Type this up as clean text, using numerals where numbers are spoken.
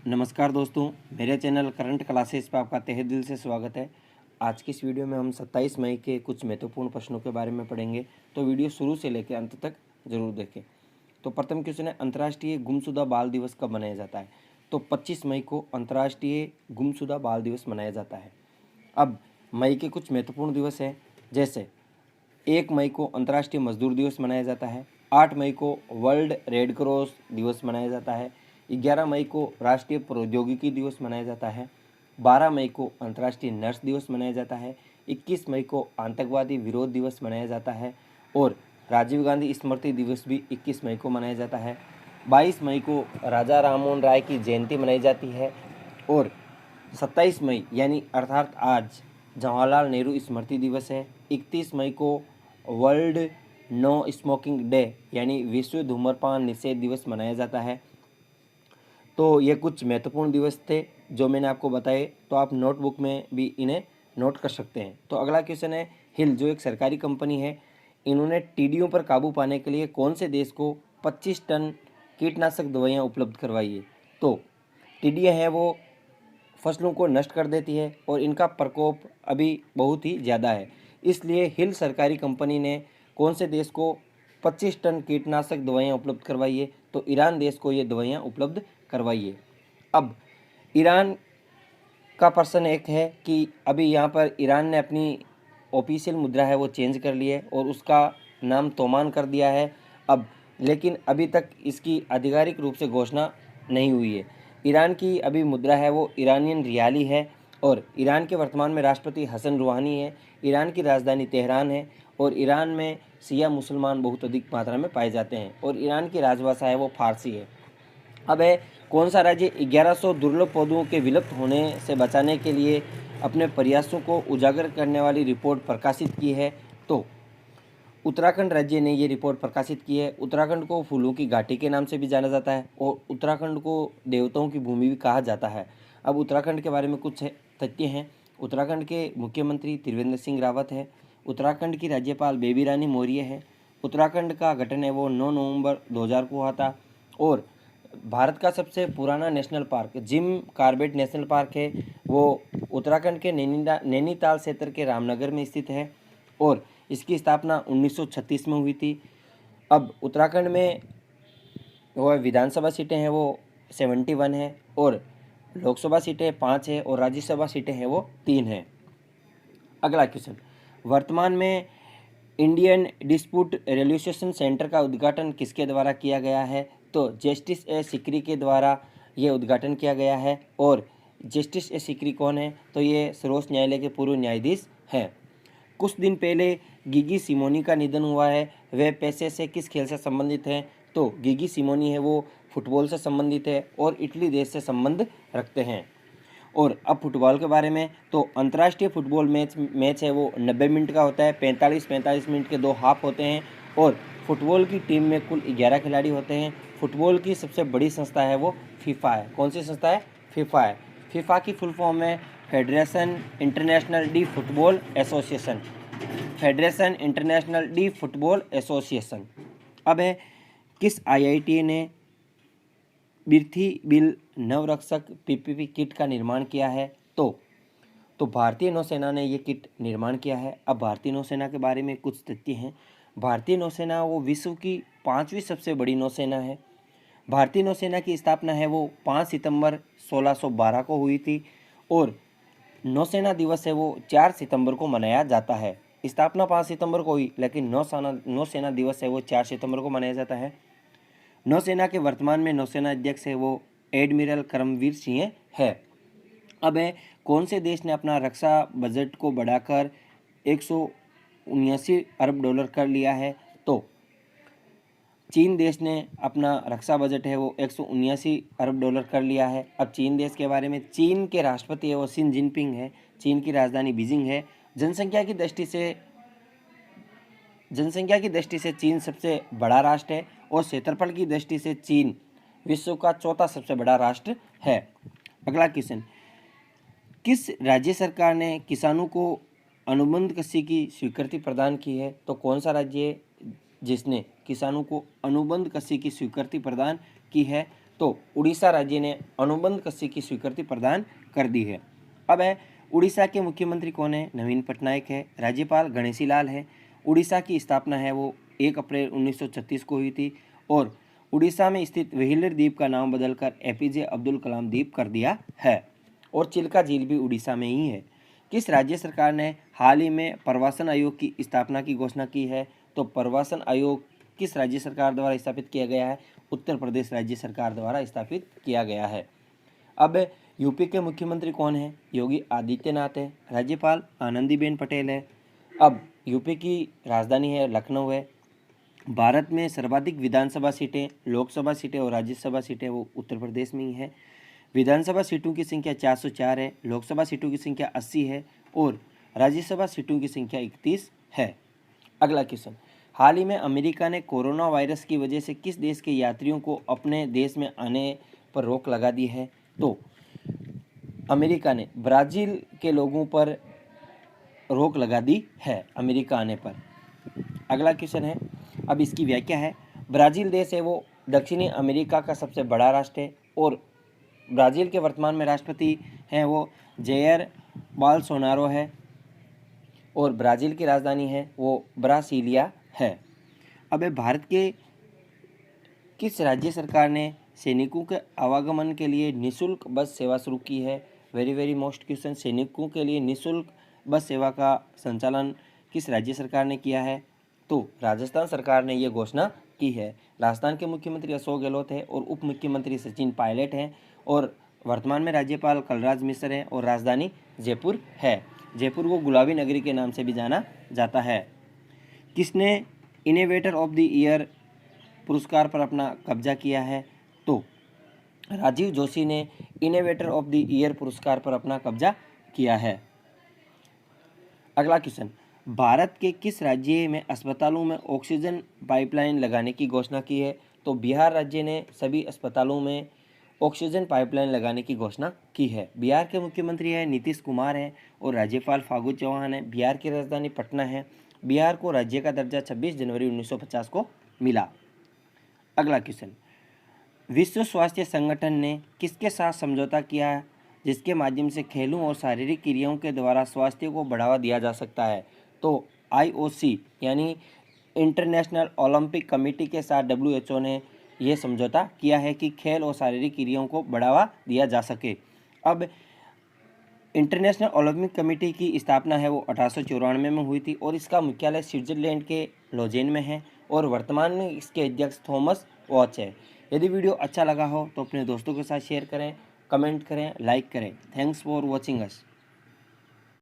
नमस्कार दोस्तों, मेरे चैनल करंट क्लासेस पर आपका तहे दिल से स्वागत है। आज की इस वीडियो में हम 27 मई के कुछ महत्वपूर्ण प्रश्नों के बारे में पढ़ेंगे, तो वीडियो शुरू से लेकर अंत तक जरूर देखें। तो प्रथम क्वेश्चन है, अंतर्राष्ट्रीय गुमशुदा बाल दिवस कब मनाया जाता है? तो 25 मई को अंतर्राष्ट्रीय गुमशुदा बाल दिवस मनाया जाता है। अब मई के कुछ महत्वपूर्ण दिवस हैं, जैसे 1 मई को अंतर्राष्ट्रीय मजदूर दिवस मनाया जाता है, 8 मई को वर्ल्ड रेड क्रॉस दिवस मनाया जाता है, 11 मई को राष्ट्रीय प्रौद्योगिकी दिवस मनाया जाता है, 12 मई को अंतर्राष्ट्रीय नर्स दिवस मनाया जाता है, 21 मई को आतंकवादी विरोध दिवस मनाया जाता है और राजीव गांधी स्मृति दिवस भी 21 मई को मनाया जाता है। 22 मई को राजा राममोहन राय की जयंती मनाई जाती है और 27 मई यानी अर्थात आज जवाहरलाल नेहरू स्मृति दिवस है। 31 मई को वर्ल्ड नो स्मोकिंग डे यानी विश्व धूम्रपान निषेध दिवस मनाया जाता है। तो ये कुछ महत्वपूर्ण दिवस थे जो मैंने आपको बताए, तो आप नोटबुक में भी इन्हें नोट कर सकते हैं। तो अगला क्वेश्चन है, हिल जो एक सरकारी कंपनी है, इन्होंने टीडियों पर काबू पाने के लिए कौन से देश को 25 टन कीटनाशक दवाइयाँ उपलब्ध करवाई है? तो टीडियाँ हैं वो फसलों को नष्ट कर देती है और इनका प्रकोप अभी बहुत ही ज़्यादा है, इसलिए हिल सरकारी कंपनी ने कौन से देश को 25 टन कीटनाशक दवाइयाँ उपलब्ध करवाई है? तो ईरान देश को ये दवाइयाँ उपलब्ध करवाई है। अब ईरान का प्रश्न एक है कि अभी यहाँ पर ईरान ने अपनी ऑफिशियल मुद्रा है वो चेंज कर ली है और उसका नाम तोमान कर दिया है अब, लेकिन अभी तक इसकी आधिकारिक रूप से घोषणा नहीं हुई है। ईरान की अभी मुद्रा है वो ईरानियन रियाली है और ईरान के वर्तमान में राष्ट्रपति हसन रूहानी है। ईरान की राजधानी तेहरान है और ईरान में शिया मुसलमान बहुत अधिक मात्रा में पाए जाते हैं और ईरान की राजभाषा है वो फारसी है। अब है कौन सा राज्य 1100 दुर्लभ पौधों के विलुप्त होने से बचाने के लिए अपने प्रयासों को उजागर करने वाली रिपोर्ट प्रकाशित की है? तो उत्तराखंड राज्य ने ये रिपोर्ट प्रकाशित की है। उत्तराखंड को फूलों की घाटी के नाम से भी जाना जाता है और उत्तराखंड को देवताओं की भूमि भी कहा जाता है। अब उत्तराखंड के बारे में कुछ तथ्य हैं। उत्तराखंड के मुख्यमंत्री त्रिवेंद्र सिंह रावत है। उत्तराखंड की राज्यपाल बेबी रानी मौर्य है। उत्तराखंड का गठन है वो 9 नवंबर 2000 को हुआ था और भारत का सबसे पुराना national park Jim Corbett national park है वो उत्तराखंड के नैनीताल क्षेत्र के रामनगर में स्थित है और इसकी स्थापना 1936 में हुई थी। अब उत्तराखंड में वो विधानसभा सीटें हैं वो 71 है और लोकसभा सीटें 5 है और राज्यसभा सीटें हैं वो 3 हैं। अगला क्वेश्चन, वर्तमान में इंडियन डिस्प्यूट रेजोल्यूशन सेंटर का उद्घाटन किसके द्वारा किया गया है? तो जस्टिस ए सिकरी के द्वारा ये उद्घाटन किया गया है और जस्टिस ए सिकरी कौन है? तो ये सर्वोच्च न्यायालय के पूर्व न्यायाधीश हैं। कुछ दिन पहले गिगी सिमोनी का निधन हुआ है। वह पेशे से किस खेल से संबंधित हैं? तो गिगी सिमोनी है वो फुटबॉल से संबंधित है और इटली देश से संबंध रखते हैं। और अब फुटबॉल के बारे में, तो अंतर्राष्ट्रीय फुटबॉल मैच है वो 90 मिनट का होता है। 45 मिनट के 2 हाफ होते हैं और फुटबॉल की टीम में कुल 11 खिलाड़ी होते हैं। फुटबॉल की सबसे बड़ी संस्था है वो फीफा है। कौन सी संस्था है? फीफा है। फीफा की फुल फॉर्म है federation international D football association. Federation international D football association. अब है किस आईआईटी ने बिरथी बिल नवरक्षक पीपीपी किट का निर्माण किया है? तो भारतीय नौसेना ने ये किट निर्माण किया है। अब भारतीय नौसेना के बारे में कुछ तथ्य हैं। भारतीय नौसेना वो विश्व की 5वीं सबसे बड़ी नौसेना है। भारतीय नौसेना की स्थापना है वो 5 सितंबर 1612 को हुई थी और नौसेना दिवस है वो 4 सितंबर को मनाया जाता है। स्थापना 5 सितंबर को हुई लेकिन नौसेना दिवस है वो 4 सितंबर को मनाया जाता है। नौसेना के वर्तमान में नौसेना अध्यक्ष है वो एडमिरल करमवीर सिंह है। अब है कौन से देश ने अपना रक्षा बजट को बढ़ाकर 179 अरब डॉलर कर लिया है? तो चीन देश ने अपना रक्षा बजट है वो 179 अरब डॉलर कर लिया है। अब चीन देश के बारे में, चीन के राष्ट्रपति है वो शी जिनपिंग है। चीन की राजधानी बीजिंग है। जनसंख्या की दृष्टि से चीन सबसे बड़ा राष्ट्र है और क्षेत्रफल की दृष्टि से चीन विश्व का चौथा सबसे बड़ा राष्ट्र है। अगला क्वेश्चन, किस राज्य सरकार ने किसानों को अनुबंध कृषि की स्वीकृति प्रदान की है? तो कौन सा राज्य है जिसने किसानों को अनुबंध कृषि की स्वीकृति प्रदान की है? तो उड़ीसा राज्य ने अनुबंध कृषि की स्वीकृति प्रदान कर दी है। अब है उड़ीसा के मुख्यमंत्री कौन है? नवीन पटनायक है। राज्यपाल गणेशी लाल है। उड़ीसा की स्थापना है वो 1 अप्रैल 1936 को हुई थी और उड़ीसा में स्थित व्हीलर द्वीप का नाम बदलकर एपीजे अब्दुल कलाम द्वीप कर दिया है और चिल्का झील भी उड़ीसा में ही है। किस राज्य सरकार ने हाल ही में प्रवासन आयोग की स्थापना की घोषणा की है? तो प्रवासन आयोग किस राज्य सरकार द्वारा स्थापित किया गया है? उत्तर प्रदेश राज्य सरकार द्वारा स्थापित किया गया है। अब यूपी के मुख्यमंत्री कौन है? योगी आदित्यनाथ है। राज्यपाल आनंदीबेन पटेल है। अब यूपी की राजधानी है लखनऊ है। भारत में सर्वाधिक विधानसभा सीटें, लोकसभा सीटें और राज्यसभा सीटें वो उत्तर प्रदेश में ही है। विधानसभा सीटों की संख्या 404 है, लोकसभा सीटों की संख्या 80 है और राज्यसभा सीटों की संख्या 31 है। अगला क्वेश्चन, हाल ही में अमेरिका ने कोरोना वायरस की वजह से किस देश के यात्रियों को अपने देश में आने पर रोक लगा दी है? तो अमेरिका ने ब्राज़ील के लोगों पर रोक लगा दी है अमेरिका आने पर। अगला क्वेश्चन है, अब इसकी व्याख्या है। ब्राज़ील देश है वो दक्षिणी अमेरिका का सबसे बड़ा राष्ट्र है और ब्राज़ील के वर्तमान में राष्ट्रपति हैं वो जायर बोल्सोनारो है और ब्राज़ील की राजधानी है वो ब्रासिलिया है। अब भारत के किस राज्य सरकार ने सैनिकों के आवागमन के लिए निःशुल्क बस सेवा शुरू की है? वेरी मोस्ट क्वेश्चन, सैनिकों के लिए निःशुल्क बस सेवा का संचालन किस राज्य सरकार ने किया है? तो राजस्थान सरकार ने यह घोषणा की है। राजस्थान के मुख्यमंत्री अशोक गहलोत है और उप मुख्यमंत्री सचिन पायलट हैं और वर्तमान में राज्यपाल कलराज मिश्र हैं और राजधानी जयपुर है। जयपुर को गुलाबी नगरी के नाम से भी जाना जाता है। किसने इनोवेटर ऑफ द ईयर पुरस्कार पर अपना कब्जा किया है? तो राजीव जोशी ने इनोवेटर ऑफ द ईयर पुरस्कार पर अपना कब्जा किया है। अगला क्वेश्चन, भारत के किस राज्य में अस्पतालों में ऑक्सीजन पाइपलाइन लगाने की घोषणा की है? तो बिहार राज्य ने सभी अस्पतालों में ऑक्सीजन पाइपलाइन लगाने की घोषणा की है। बिहार के मुख्यमंत्री हैं नीतीश कुमार हैं और राज्यपाल फागू चौहान हैं। बिहार की राजधानी पटना है। बिहार को राज्य का दर्जा 26 जनवरी 1950 को मिला। अगला क्वेश्चन, विश्व स्वास्थ्य संगठन ने किसके साथ समझौता किया है जिसके माध्यम से खेलों और शारीरिक क्रियाओं के द्वारा स्वास्थ्य को बढ़ावा दिया जा सकता है? तो IOC यानी इंटरनेशनल ओलंपिक कमेटी के साथ WHO ने यह समझौता किया है कि खेल और शारीरिक क्रियाओं को बढ़ावा दिया जा सके। अब इंटरनेशनल ओलंपिक कमेटी की स्थापना है वो 1894 में हुई थी और इसका मुख्यालय स्विट्जरलैंड के लोजेन में है और वर्तमान में इसके अध्यक्ष थॉमस वॉच है। यदि वीडियो अच्छा लगा हो तो अपने दोस्तों के साथ शेयर करें, कमेंट करें, लाइक करें। Thanks for watching us.